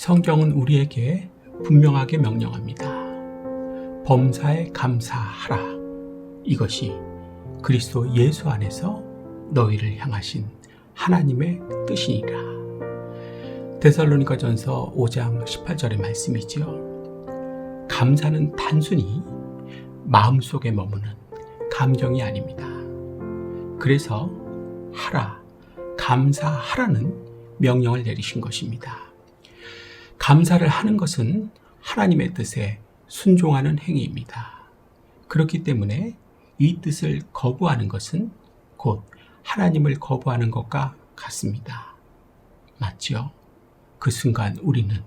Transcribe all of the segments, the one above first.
성경은 우리에게 분명하게 명령합니다. 범사에 감사하라. 이것이 그리스도 예수 안에서 너희를 향하신 하나님의 뜻이니라. 데살로니가전서 5장 18절의 말씀이지요. 감사는 단순히 마음속에 머무는 감정이 아닙니다. 그래서 하라, 감사하라는 명령을 내리신 것입니다. 감사를 하는 것은 하나님의 뜻에 순종하는 행위입니다. 그렇기 때문에 이 뜻을 거부하는 것은 곧 하나님을 거부하는 것과 같습니다. 맞죠? 그 순간 우리는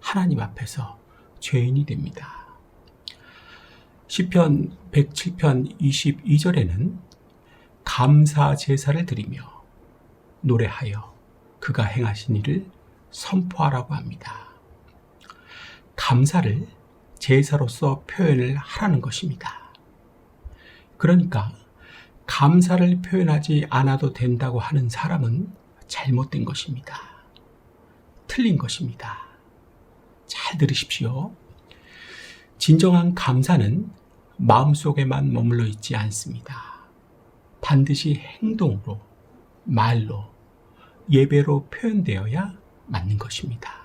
하나님 앞에서 죄인이 됩니다. 시편 107편 22절에는 감사 제사를 드리며 노래하여 그가 행하신 일을 선포하라고 합니다. 감사를 제사로서 표현을 하라는 것입니다. 그러니까 감사를 표현하지 않아도 된다고 하는 사람은 잘못된 것입니다. 틀린 것입니다. 잘 들으십시오. 진정한 감사는 마음속에만 머물러 있지 않습니다. 반드시 행동으로, 말로, 예배로 표현되어야 맞는 것입니다.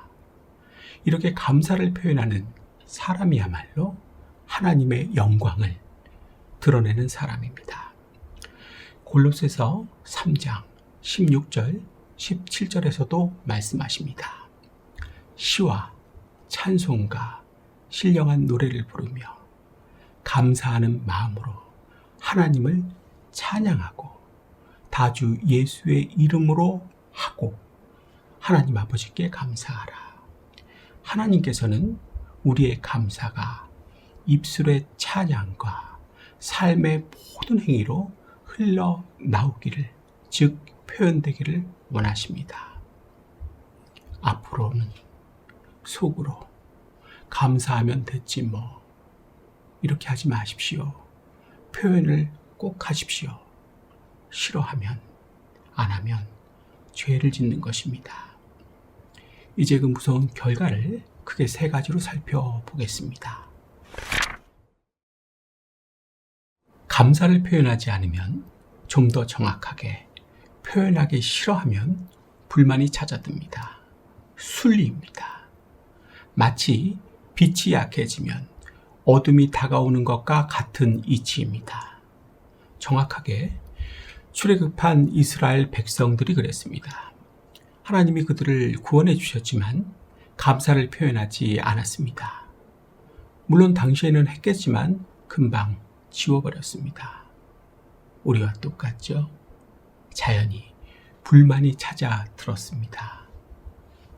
이렇게 감사를 표현하는 사람이야말로 하나님의 영광을 드러내는 사람입니다. 골로새서 3장 16절, 17절에서도 말씀하십니다. 시와 찬송가, 신령한 노래를 부르며 감사하는 마음으로 하나님을 찬양하고 다주 예수의 이름으로 하고 하나님 아버지께 감사하라. 하나님께서는 우리의 감사가 입술의 찬양과 삶의 모든 행위로 흘러나오기를, 즉 표현되기를 원하십니다. 앞으로는 속으로 감사하면 됐지 뭐 이렇게 하지 마십시오. 표현을 꼭 하십시오. 싫어하면, 안 하면 죄를 짓는 것입니다. 이제 그 무서운 결과를 크게 세 가지로 살펴보겠습니다. 감사를 표현하지 않으면, 좀 더 정확하게 표현하기 싫어하면 불만이 찾아듭니다. 순리입니다. 마치 빛이 약해지면 어둠이 다가오는 것과 같은 이치입니다. 정확하게 출애굽한 이스라엘 백성들이 그랬습니다. 하나님이 그들을 구원해 주셨지만 감사를 표현하지 않았습니다. 물론 당시에는 했겠지만 금방 지워버렸습니다. 우리와 똑같죠? 자연히 불만이 찾아들었습니다.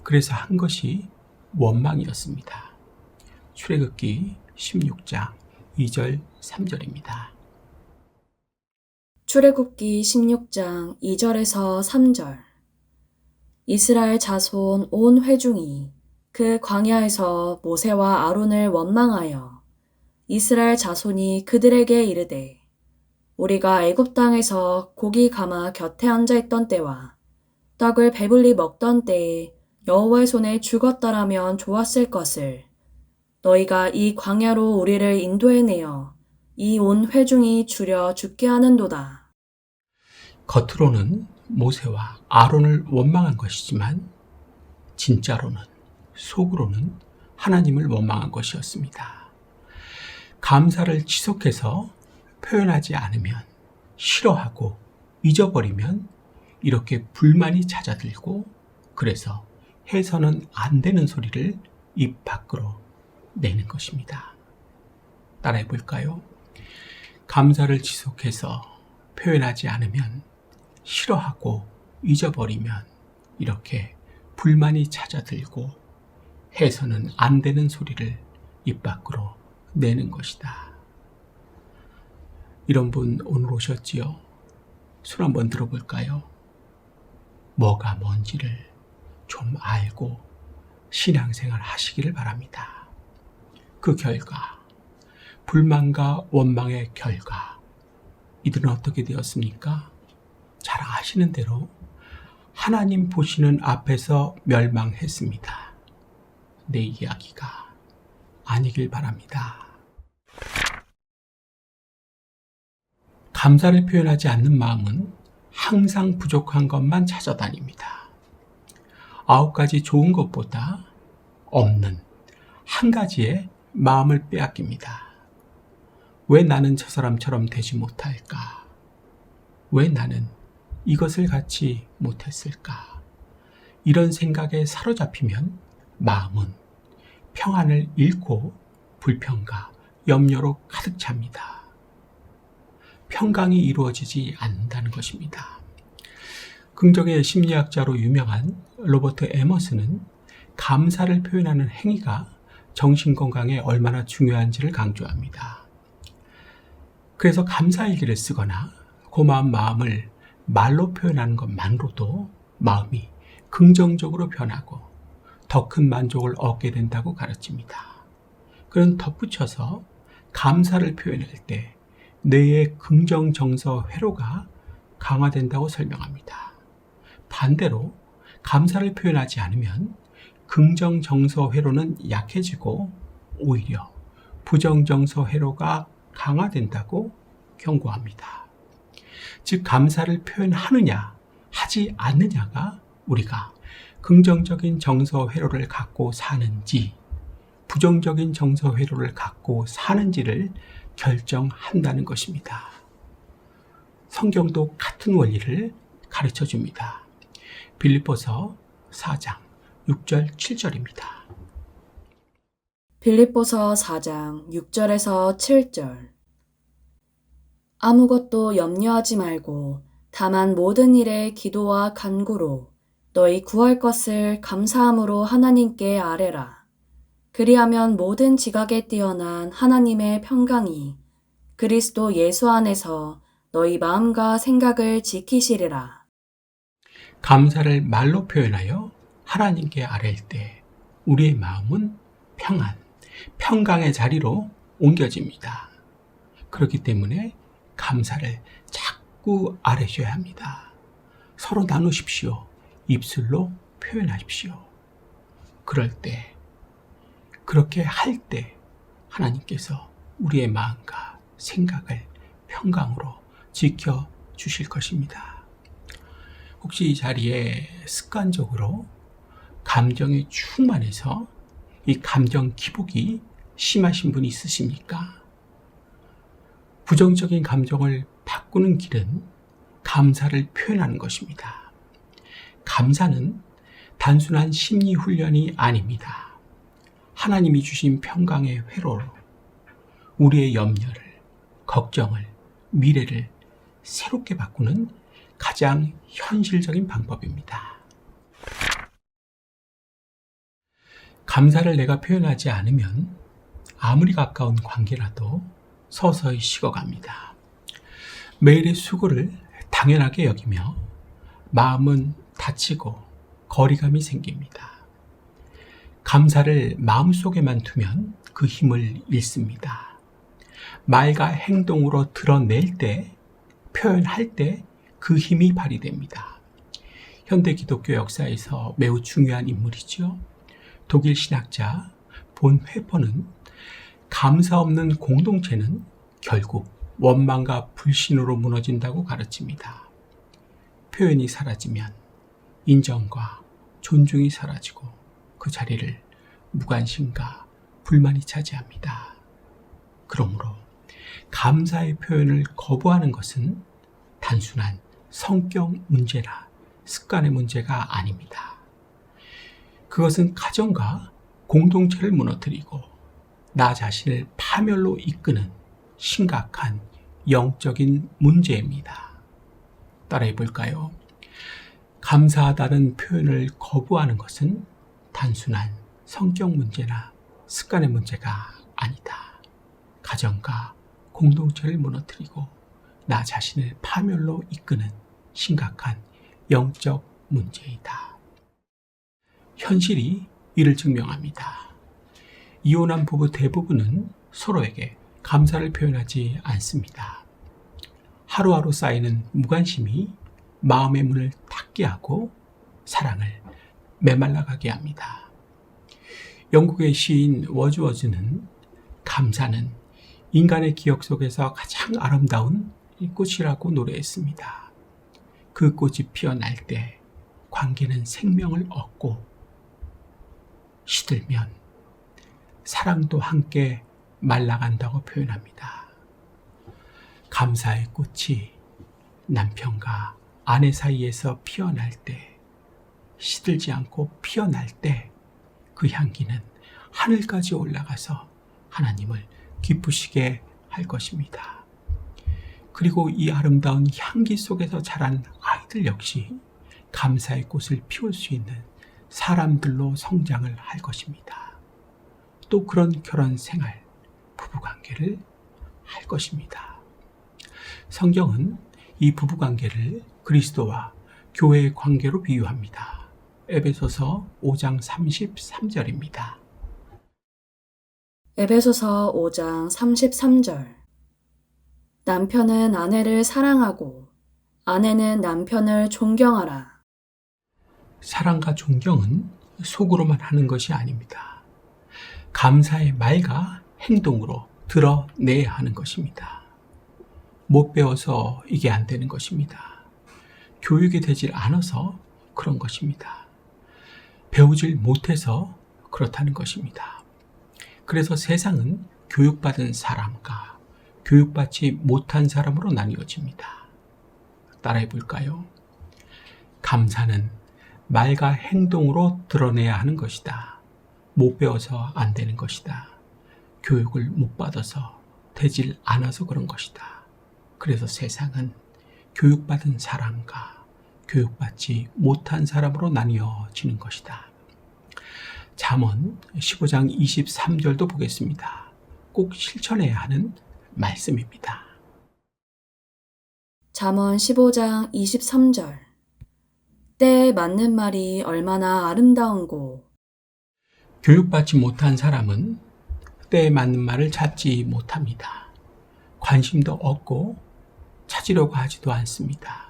그래서 한 것이 원망이었습니다. 출애굽기 16장 2절 3절입니다. 출애굽기 16장 2절에서 3절. 이스라엘 자손 온 회중이 그 광야에서 모세와 아론을 원망하여 이스라엘 자손이 그들에게 이르되 우리가 애굽 땅에서 고기 감아 곁에 앉아 있던 때와 떡을 배불리 먹던 때에 여호와의 손에 죽었더라면 좋았을 것을 너희가 이 광야로 우리를 인도해내어 이 온 회중이 주려 죽게 하는도다. 겉으로는 모세와 아론을 원망한 것이지만 진짜로는, 속으로는 하나님을 원망한 것이었습니다. 감사를 지속해서 표현하지 않으면, 싫어하고 잊어버리면 이렇게 불만이 찾아들고, 그래서 해서는 안 되는 소리를 입 밖으로 내는 것입니다. 따라해 볼까요? 감사를 지속해서 표현하지 않으면, 싫어하고 잊어버리면 이렇게 불만이 찾아들고 해서는 안 되는 소리를 입 밖으로 내는 것이다. 이런 분 오늘 오셨지요? 손 한번 들어볼까요? 뭐가 뭔지를 좀 알고 신앙생활 하시기를 바랍니다. 그 결과, 불만과 원망의 결과, 이들은 어떻게 되었습니까? 잘 아시는 대로 하나님 보시는 앞에서 멸망했습니다. 내 이야기가 아니길 바랍니다. 감사를 표현하지 않는 마음은 항상 부족한 것만 찾아다닙니다. 9가지 좋은 것보다 없는 한 가지의 마음을 빼앗깁니다. 왜 나는 저 사람처럼 되지 못할까? 왜 나는 이것을 갖지 못했을까? 이런 생각에 사로잡히면 마음은 평안을 잃고 불평과 염려로 가득 찹니다. 평강이 이루어지지 않는다는 것입니다. 긍정의 심리학자로 유명한 로버트 에머슨은 감사를 표현하는 행위가 정신건강에 얼마나 중요한지를 강조합니다. 그래서 감사일기를 쓰거나 고마운 마음을 말로 표현하는 것만으로도 마음이 긍정적으로 변하고 더 큰 만족을 얻게 된다고 가르칩니다. 그는 덧붙여서 감사를 표현할 때 뇌의 긍정 정서 회로가 강화된다고 설명합니다. 반대로 감사를 표현하지 않으면 긍정 정서 회로는 약해지고 오히려 부정 정서 회로가 강화된다고 경고합니다. 즉 감사를 표현하느냐 하지 않느냐가 우리가 긍정적인 정서 회로를 갖고 사는지 부정적인 정서 회로를 갖고 사는지를 결정한다는 것입니다. 성경도 같은 원리를 가르쳐 줍니다. 빌립보서 4장 6절 7절입니다. 빌립보서 4장 6절에서 7절. 아무것도 염려하지 말고 다만 모든 일에 기도와 간구로 너희 구할 것을 감사함으로 하나님께 아뢰라. 그리하면 모든 지각에 뛰어난 하나님의 평강이 그리스도 예수 안에서 너희 마음과 생각을 지키시리라. 감사를 말로 표현하여 하나님께 아뢰일 때 우리의 마음은 평안, 평강의 자리로 옮겨집니다. 그렇기 때문에 감사를 자꾸 아뢰셔야 합니다. 서로 나누십시오. 입술로 표현하십시오. 그럴 때, 그렇게 할 때 하나님께서 우리의 마음과 생각을 평강으로 지켜주실 것입니다. 혹시 이 자리에 습관적으로 감정이 충만해서 이 감정 기복이 심하신 분이 있으십니까? 부정적인 감정을 바꾸는 길은 감사를 표현하는 것입니다. 감사는 단순한 심리 훈련이 아닙니다. 하나님이 주신 평강의 회로로 우리의 염려를, 걱정을, 미래를 새롭게 바꾸는 가장 현실적인 방법입니다. 감사를 내가 표현하지 않으면 아무리 가까운 관계라도 서서히 식어갑니다. 매일의 수고를 당연하게 여기며 마음은 다치고 거리감이 생깁니다. 감사를 마음속에만 두면 그 힘을 잃습니다. 말과 행동으로 드러낼 때, 표현할 때 그 힘이 발휘됩니다. 현대 기독교 역사에서 매우 중요한 인물이죠. 독일 신학자 본 회퍼는 감사 없는 공동체는 결국 원망과 불신으로 무너진다고 가르칩니다. 표현이 사라지면 인정과 존중이 사라지고 그 자리를 무관심과 불만이 차지합니다. 그러므로 감사의 표현을 거부하는 것은 단순한 성격 문제나 습관의 문제가 아닙니다. 그것은 가정과 공동체를 무너뜨리고 나 자신을 파멸로 이끄는 심각한 영적인 문제입니다. 따라해 볼까요? 감사하다는 표현을 거부하는 것은 단순한 성격 문제나 습관의 문제가 아니다. 가정과 공동체를 무너뜨리고 나 자신을 파멸로 이끄는 심각한 영적 문제이다. 현실이 이를 증명합니다. 이혼한 부부 대부분은 서로에게 감사를 표현하지 않습니다. 하루하루 쌓이는 무관심이 마음의 문을 닫게 하고 사랑을 메말라가게 합니다. 영국의 시인 워즈워즈는 감사는 인간의 기억 속에서 가장 아름다운 꽃이라고 노래했습니다. 그 꽃이 피어날 때 관계는 생명을 얻고 시들면 사랑도 함께 말라간다고 표현합니다. 감사의 꽃이 남편과 아내 사이에서 피어날 때, 시들지 않고 피어날 때 그 향기는 하늘까지 올라가서 하나님을 기쁘시게 할 것입니다. 그리고 이 아름다운 향기 속에서 자란 아이들 역시 감사의 꽃을 피울 수 있는 사람들로 성장을 할 것입니다. 또 그런 결혼 생활, 부부관계를 할 것입니다. 성경은 이 부부관계를 그리스도와 교회의 관계로 비유합니다. 에베소서 5장 33절입니다. 에베소서 5장 33절. 남편은 아내를 사랑하고 아내는 남편을 존경하라. 사랑과 존경은 속으로만 하는 것이 아닙니다. 감사의 말과 행동으로 드러내야 하는 것입니다. 못 배워서 이게 안 되는 것입니다. 교육이 되질 않아서 그런 것입니다. 배우질 못해서 그렇다는 것입니다. 그래서 세상은 교육받은 사람과 교육받지 못한 사람으로 나뉘어집니다. 따라해 볼까요? 감사는 말과 행동으로 드러내야 하는 것이다. 못 배워서 안 되는 것이다. 교육을 못 받아서 되질 않아서 그런 것이다. 그래서 세상은 교육받은 사람과 교육받지 못한 사람으로 나뉘어지는 것이다. 잠언 15장 23절도 보겠습니다. 꼭 실천해야 하는 말씀입니다. 잠언 15장 23절. 때에 맞는 말이 얼마나 아름다운고. 교육받지 못한 사람은 때에 맞는 말을 찾지 못합니다. 관심도 없고 찾으려고 하지도 않습니다.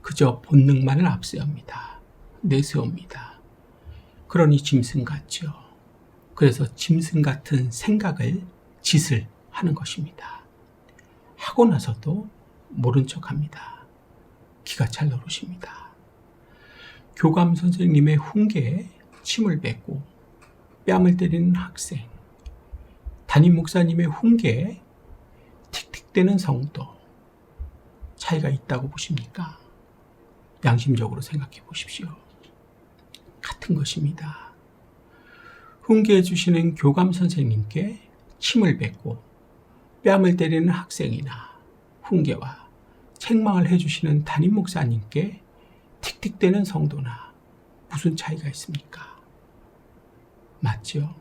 그저 본능만을 앞세웁니다. 내세웁니다. 그러니 짐승 같죠. 그래서 짐승 같은 생각을, 짓을 하는 것입니다. 하고 나서도 모른 척합니다. 기가 찰 노릇입니다. 교감 선생님의 훈계에 침을 뱉고 뺨을 때리는 학생, 담임 목사님의 훈계에 틱틱대는 성도, 차이가 있다고 보십니까? 양심적으로 생각해 보십시오. 같은 것입니다. 훈계해 주시는 교감 선생님께 침을 뱉고 뺨을 때리는 학생이나 훈계와 책망을 해주시는 담임 목사님께 틱틱대는 성도나 무슨 차이가 있습니까? 맞죠?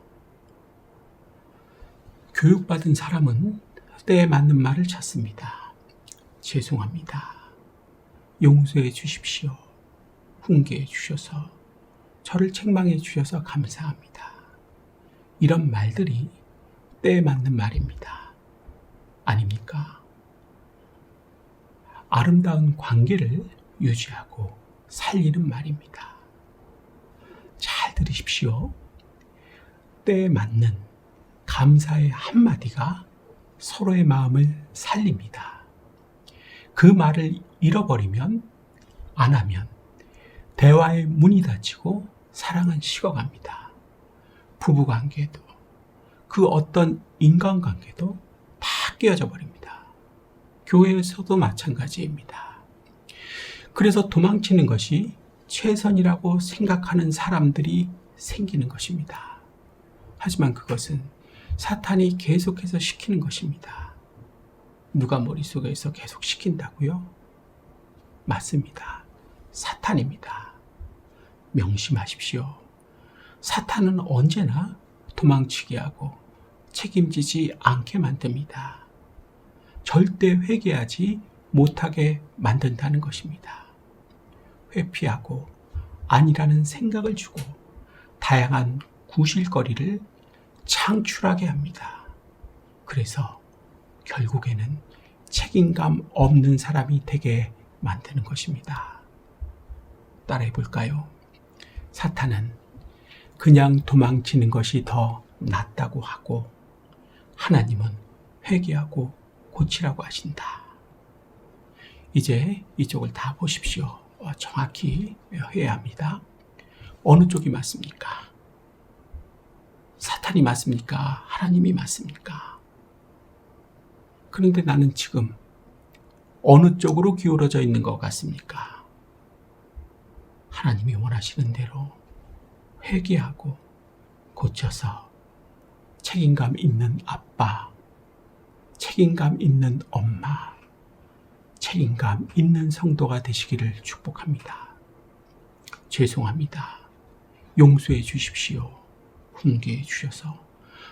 교육받은 사람은 때에 맞는 말을 찾습니다. 죄송합니다. 용서해 주십시오. 훈계해 주셔서, 저를 책망해 주셔서 감사합니다. 이런 말들이 때에 맞는 말입니다. 아닙니까? 아름다운 관계를 유지하고 살리는 말입니다. 잘 들으십시오. 때에 맞는 감사의 한마디가 서로의 마음을 살립니다. 그 말을 잃어버리면, 안 하면 대화의 문이 닫히고 사랑은 식어갑니다. 부부관계도, 그 어떤 인간관계도 다 깨어져 버립니다. 교회에서도 마찬가지입니다. 그래서 도망치는 것이 최선이라고 생각하는 사람들이 생기는 것입니다. 하지만 그것은 사탄이 계속해서 시키는 것입니다. 누가 머릿속에서 계속 시킨다고요? 맞습니다. 사탄입니다. 명심하십시오. 사탄은 언제나 도망치게 하고 책임지지 않게 만듭니다. 절대 회개하지 못하게 만든다는 것입니다. 회피하고 아니라는 생각을 주고 다양한 구실거리를 창출하게 합니다. 그래서 결국에는 책임감 없는 사람이 되게 만드는 것입니다. 따라해 볼까요? 사탄은 그냥 도망치는 것이 더 낫다고 하고 하나님은 회개하고 고치라고 하신다. 이제 이쪽을 다 보십시오. 정확히 해야 합니다. 어느 쪽이 맞습니까? 사탄이 맞습니까? 하나님이 맞습니까? 그런데 나는 지금 어느 쪽으로 기울어져 있는 것 같습니까? 하나님이 원하시는 대로 회개하고 고쳐서 책임감 있는 아빠, 책임감 있는 엄마, 책임감 있는 성도가 되시기를 축복합니다. 죄송합니다. 용서해 주십시오. 훈계해 주셔서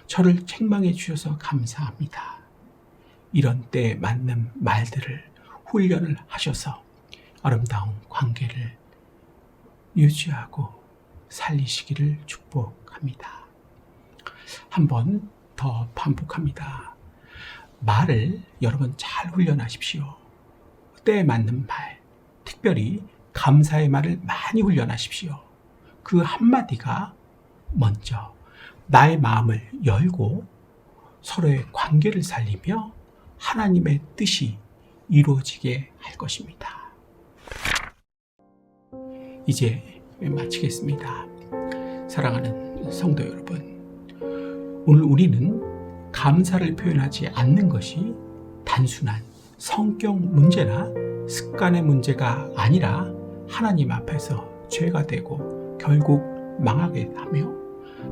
저를 책망해 주셔서 감사합니다. 이런 때에 맞는 말들을 훈련을 하셔서 아름다운 관계를 유지하고 살리시기를 축복합니다. 한 번 더 반복합니다. 말을 여러분 잘 훈련하십시오. 때에 맞는 말, 특별히 감사의 말을 많이 훈련하십시오. 그 한마디가 먼저 나의 마음을 열고 서로의 관계를 살리며 하나님의 뜻이 이루어지게 할 것입니다. 이제 마치겠습니다. 사랑하는 성도 여러분, 오늘 우리는 감사를 표현하지 않는 것이 단순한 성격 문제나 습관의 문제가 아니라 하나님 앞에서 죄가 되고 결국 망하게 하며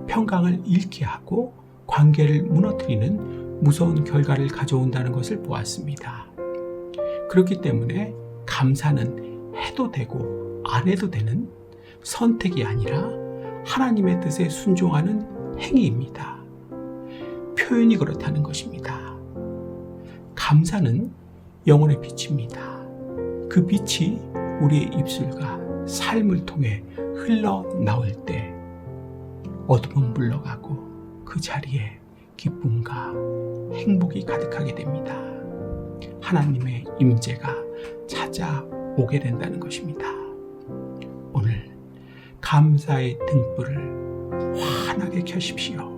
평강을 잃게 하고 관계를 무너뜨리는 무서운 결과를 가져온다는 것을 보았습니다. 그렇기 때문에 감사는 해도 되고 안 해도 되는 선택이 아니라 하나님의 뜻에 순종하는 행위입니다. 표현이 그렇다는 것입니다. 감사는 영혼의 빛입니다. 그 빛이 우리의 입술과 삶을 통해 흘러나올 때 어둠은 물러가고 그 자리에 기쁨과 행복이 가득하게 됩니다. 하나님의 임재가 찾아오게 된다는 것입니다. 오늘 감사의 등불을 환하게 켜십시오.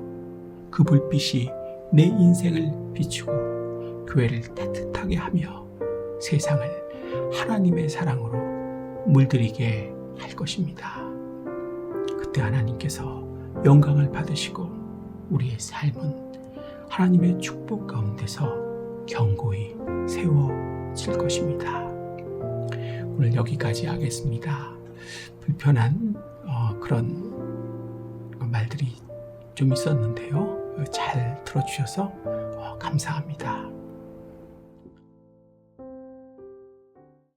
그 불빛이 내 인생을 비추고 교회를 따뜻하게 하며 세상을 하나님의 사랑으로 물들이게 할 것입니다. 그때 하나님께서 영광을 받으시고 우리의 삶은 하나님의 축복 가운데서 견고히 세워질 것입니다. 오늘 여기까지 하겠습니다. 불편한 그런 말들이 좀 있었는데요. 잘 들어주셔서 감사합니다.